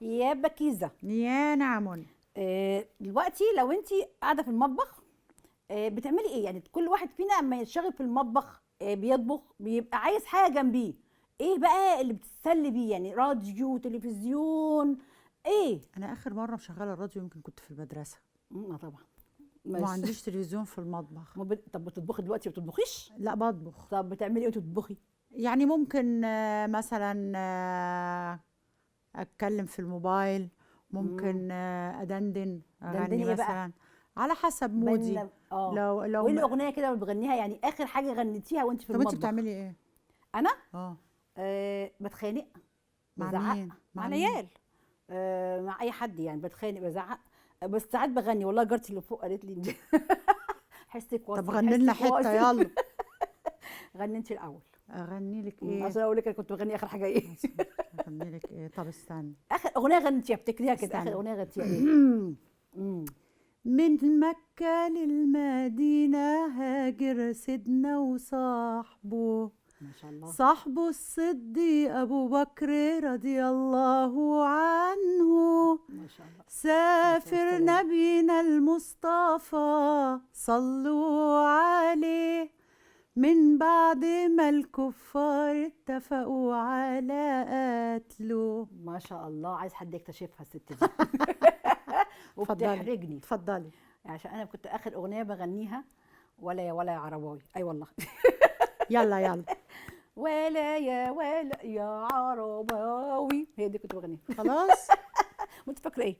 يا بكيزة. يا نعم. دلوقتي لو انت قاعدة في المطبخ، بتعملي ايه؟ يعني كل واحد فينا اما يشتغل في المطبخ بيطبخ بيبقى عايز حاجة جنبيه. ايه بقى اللي بتتسلي بيه؟ يعني راديو، تلفزيون، ايه؟ انا اخر مره مشغله الراديو يمكن كنت في المدرسه. طبعا. وما مش عنديش تلفزيون في المطبخ. طب بتطبخي دلوقتي؟ ما بتطبخيش؟ لا بطبخ. طب بتعملي ايه وتطبخي؟ يعني ممكن مثلا اتكلم في الموبايل. امم ممكن ادندن اغني دندني ايه بقى؟ مثلا على حسب مودي. بين لو وايه الاغنيه كده اللي بتغنيها؟ يعني اخر حاجه غنيتيها وانت في طب انت المطبخ؟ بتعملي ايه؟ انا اه. بتخانق، مع بزعق مين مع مع مين؟ العيال، مع اي حد يعني، بتخانق بزعق. بس ساعات بغني. والله جارتي اللي فوق قالت لي حسك طب واصل، غني لنا حسك حته واصل. يلا. غني انت الاول. اغني لك ايه؟ اصل اقول لك انا كنت بغني اخر حاجه ايه. اغني لك ايه؟ طب استني. اخر اغنيه غنيتيها افتكريها كده، اخر استني. اغنيه غنيتيها ايه؟ امم من مكة للمدينة هاجر سيدنا وصاحبه. ما شاء الله. صاحبه الصديق أبو بكر رضي الله عنه. ما شاء الله. سافر والسلام. نبينا المصطفى صلوا عليه. من بعد ما الكفار اتفقوا على قتله. ما شاء الله، عايز حد يكتشفها الست دي. اتفضلي وبتحرجني اتفضلي. عشان انا كنت اخر اغنيه بغنيها ولا يا عرباوي. اي والله. يلا يلا. ولا يا عرباوي، هي دي كنت بغنيها. خلاص. وانت فاكره ايه؟